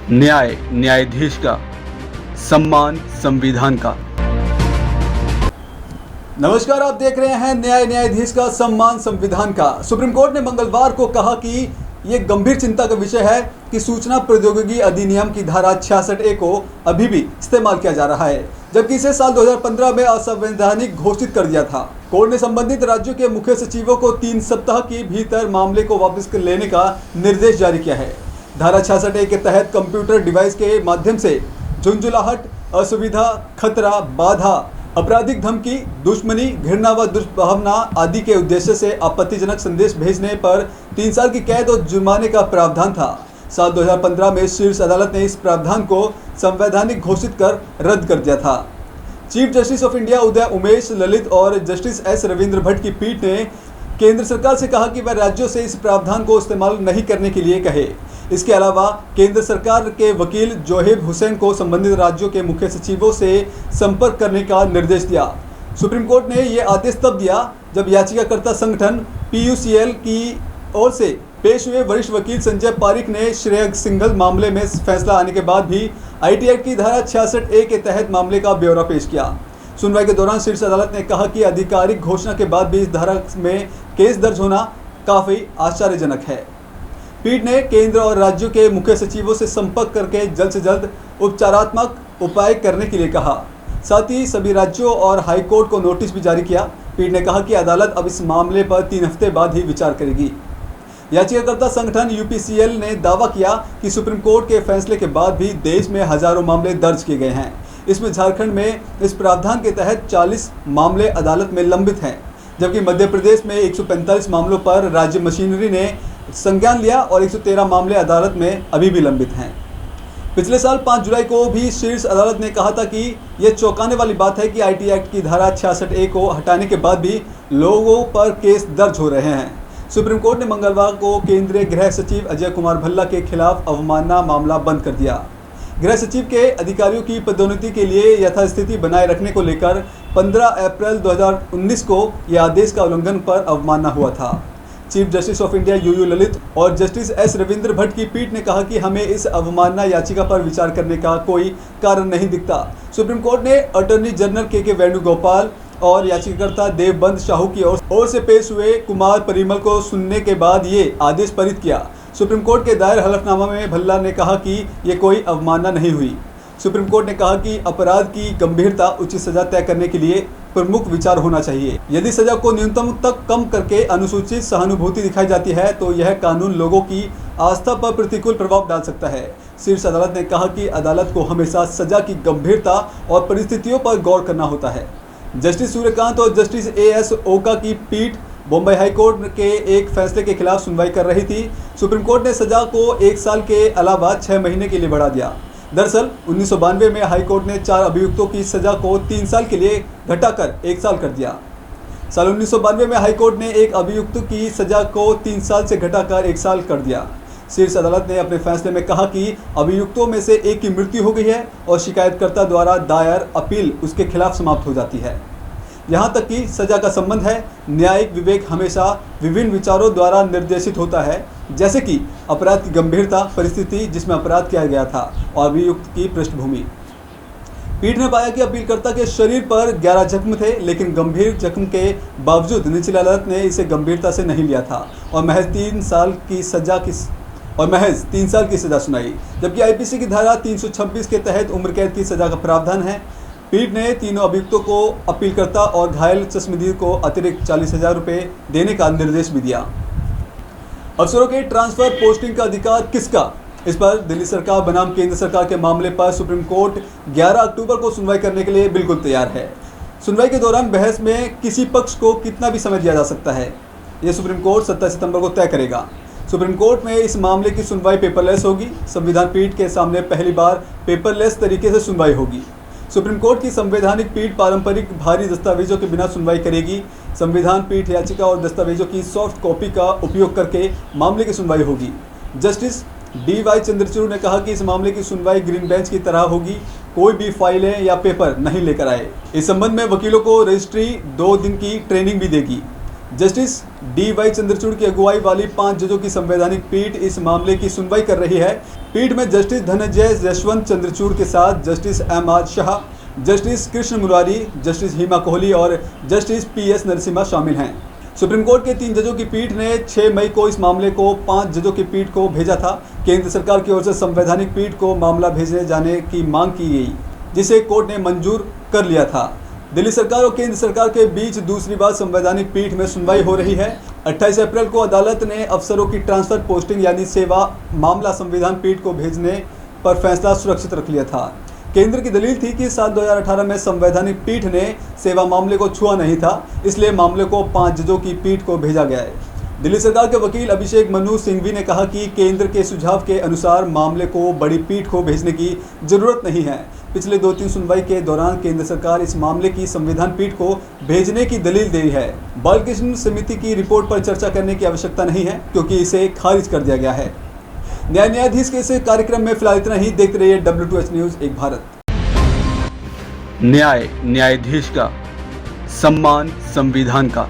न्यायाधीश का सम्मान संविधान का। नमस्कार, आप देख रहे हैं न्यायाधीश का सम्मान संविधान का। सुप्रीम कोर्ट ने मंगलवार को कहा कि ये गंभीर चिंता का विषय है कि सूचना प्रौद्योगिकी अधिनियम की धारा 66A को अभी भी इस्तेमाल किया जा रहा है, जबकि इसे साल 2015 में असंवैधानिक घोषित कर दिया था। कोर्ट ने संबंधित राज्यों के मुख्य सचिवों को 3 सप्ताह के भीतर मामले को वापस लेने का निर्देश जारी किया है। धारा 66A के तहत कंप्यूटर डिवाइस के माध्यम से झुंझुलाहट, असुविधा, खतरा, बाधा, आपराधिक धमकी, दुश्मनी, घृणा व दुष्भावना आदि के उद्देश्य से आपत्तिजनक संदेश भेजने पर 3 साल की कैद और जुर्माने का प्रावधान था। साल 2015 में शीर्ष अदालत ने इस प्रावधान को संवैधानिक घोषित कर रद्द कर दिया था। Chief justice of India Uday Umesh Lalit और जस्टिस एस रविंद्र भट्ट की पीठ ने केंद्र सरकार से कहा कि वह राज्यों से इस प्रावधान को इस्तेमाल नहीं करने के लिए कहे। इसके अलावा केंद्र सरकार के वकील जोहेब हुसैन को संबंधित राज्यों के मुख्य सचिवों से संपर्क करने का निर्देश दिया। सुप्रीम कोर्ट ने यह आदेश तब दिया जब याचिकाकर्ता संगठन PUCL की ओर से पेश हुए वरिष्ठ वकील संजय पारिक ने श्रेय सिंघल मामले में फैसला आने के बाद भी IT एक्ट की धारा 66A के तहत मामले का ब्यौरा पेश किया। सुनवाई के दौरान शीर्ष अदालत ने कहा कि आधिकारिक घोषणा के बाद भी इस धारा में केस दर्ज होना काफ़ी आश्चर्यजनक है। पीठ ने केंद्र और राज्यों के मुख्य सचिवों से संपर्क करके जल्द से जल्द उपचारात्मक उपाय करने के लिए कहा। साथ ही सभी राज्यों और हाई कोर्ट को नोटिस भी जारी किया। पीठ ने कहा कि अदालत अब इस मामले पर 3 हफ्ते बाद ही विचार करेगी। याचिकाकर्ता संगठन UPCL ने दावा किया कि सुप्रीम कोर्ट के फैसले के बाद भी देश में हजारों मामले दर्ज किए गए हैं। इसमें झारखंड में इस प्रावधान के तहत 40 मामले अदालत में लंबित हैं, जबकि मध्य प्रदेश में 145 मामलों पर राज्य मशीनरी ने संज्ञान लिया और 113 मामले अदालत में अभी भी लंबित हैं। पिछले साल 5 जुलाई को भी शीर्ष अदालत ने कहा था कि यह चौंकाने वाली बात है कि IT एक्ट की धारा 66A को हटाने के बाद भी लोगों पर केस दर्ज हो रहे हैं। सुप्रीम कोर्ट ने मंगलवार को केंद्रीय गृह सचिव अजय कुमार भल्ला के खिलाफ अवमानना मामला बंद कर दिया। गृह सचिव के अधिकारियों की पदोन्नति के लिए यथास्थिति बनाए रखने को लेकर 15 अप्रैल 2019 को यह आदेश का उल्लंघन पर अवमानना हुआ था। Chief justice of India UU Lalit और जस्टिस एस रविंद्र भट्ट की पीठ ने कहा कि हमें इस अवमानना याचिका पर विचार करने का कोई कारण नहीं दिखता। सुप्रीम कोर्ट ने अटॉर्नी जनरल के वेणुगोपाल और याचिकाकर्ता देवबंद साहू की ओर से पेश हुए कुमार परिमल को सुनने के बाद ये आदेश पारित किया। सुप्रीम कोर्ट के दायर हलफनामा में भल्ला ने कहा कि ये कोई अवमानना नहीं हुई। सुप्रीम कोर्ट ने कहा कि अपराध की गंभीरता उचित सजा तय करने के लिए प्रमुख विचार होना चाहिए। यदि सजा को न्यूनतम तक कम करके अनुसूचित सहानुभूति दिखाई जाती है तो यह कानून लोगों की आस्था पर प्रतिकूल प्रभाव डाल सकता है। शीर्ष अदालत ने कहा कि अदालत को हमेशा सजा की गंभीरता और परिस्थितियों पर गौर करना होता है। जस्टिस सूर्यकांत और जस्टिस AS ओका की पीठ बॉम्बे हाई कोर्ट के एक फैसले के खिलाफ सुनवाई कर रही थी। सुप्रीम कोर्ट ने सजा को 1 साल के अलावा 6 महीने के लिए बढ़ा दिया। दरअसल 1992 में हाई कोर्ट ने 4 अभियुक्तों की सजा को 3 साल के लिए घटाकर 1 साल कर दिया। साल 1992 में हाई कोर्ट ने एक अभियुक्त की सजा को 3 साल से घटाकर 1 साल कर दिया। शीर्ष अदालत ने अपने फैसले में कहा कि अभियुक्तों में से एक की मृत्यु हो गई है और शिकायतकर्ता द्वारा दायर अपील उसके खिलाफ समाप्त हो जाती है। यहाँ तक कि सजा का संबंध है, न्यायिक विवेक हमेशा विभिन्न विचारों द्वारा निर्देशित होता है, जैसे कि अपराध की गंभीरता, परिस्थिति जिसमें अपराध किया गया था और अभियुक्त की पृष्ठभूमि। पीठ ने पाया कि अपीलकर्ता के शरीर पर 11 जख्म थे, लेकिन गंभीर जख्म के बावजूद निचली अदालत ने इसे गंभीरता से नहीं लिया था और महज 3 साल की सजा सुनाई, जबकि IPC की धारा 326 के तहत उम्र कैद की सजा का प्रावधान है। पीठ ने तीनों अभियुक्तों को अपीलकर्ता और घायल चश्मदीद को अतिरिक्त 40,000 रुपये देने का निर्देश भी दिया। अफसरों के ट्रांसफर पोस्टिंग का अधिकार किसका? इस पर दिल्ली सरकार बनाम केंद्र सरकार के मामले पर सुप्रीम कोर्ट 11 अक्टूबर को सुनवाई करने के लिए बिल्कुल तैयार है। सुनवाई के दौरान बहस में किसी पक्ष को कितना भी समय दिया जा सकता है, ये सुप्रीम कोर्ट 17 सितंबर को तय करेगा। सुप्रीम कोर्ट में इस मामले की सुनवाई पेपरलेस होगी। संविधान पीठ के सामने पहली बार पेपरलेस तरीके से सुनवाई होगी। सुप्रीम कोर्ट की संवैधानिक पीठ पारंपरिक भारी दस्तावेजों के बिना सुनवाई करेगी। संविधान पीठ याचिका और दस्तावेजों की सॉफ्ट कॉपी का उपयोग करके मामले की सुनवाई होगी। जस्टिस DY चंद्रचूड़ ने कहा कि इस मामले की सुनवाई ग्रीन बेंच की तरह होगी, कोई भी फाइलें या पेपर नहीं लेकर आए। इस संबंध में वकीलों को रजिस्ट्री 2 दिन की ट्रेनिंग भी देगी। Justice D.Y.. चंद्रचूड़ की अगुवाई वाली 5 जजों की संवैधानिक पीठ इस मामले की सुनवाई कर रही है। पीठ में जस्टिस धनंजय यशवंत चंद्रचूड़ के साथ justice M R. Shah, justice Krishna Murari, justice Hima Kohli और जस्टिस पी.एस. नरसिम्हा शामिल हैं। सुप्रीम कोर्ट के 3 जजों की पीठ ने 6 मई को इस मामले को 5 जजों की पीठ को भेजा था। केंद्र सरकार की ओर से संवैधानिक पीठ को मामला भेजे जाने की मांग की गई, जिसे कोर्ट ने मंजूर कर लिया था। दिल्ली सरकार और केंद्र सरकार के बीच दूसरी बार संवैधानिक पीठ में सुनवाई हो रही है। 28 अप्रैल को अदालत ने अफसरों की ट्रांसफर पोस्टिंग यानी सेवा मामला संविधान पीठ को भेजने पर फैसला सुरक्षित रख लिया था। केंद्र की दलील थी कि साल 2018 में संवैधानिक पीठ ने सेवा मामले को छुआ नहीं था, इसलिए मामले को 5 जजों की पीठ को भेजा गया है। दिल्ली सरकार के वकील अभिषेक मनु सिंघवी ने कहा कि केंद्र के सुझाव के अनुसार मामले को बड़ी पीठ को भेजने की जरूरत नहीं है। पिछले 2-3 सुनवाई के दौरान केंद्र सरकार इस मामले की संविधान पीठ को भेजने की दलील दे रही है। बालकृष्ण समिति की रिपोर्ट पर चर्चा करने की आवश्यकता नहीं है, क्योंकि इसे खारिज कर दिया गया है। न्यायाधीश के इस कार्यक्रम में फिलहाल इतना ही। देखते रहिए W2H न्यूज एक भारत। न्याय न्यायाधीश का, सम्मान संविधान का।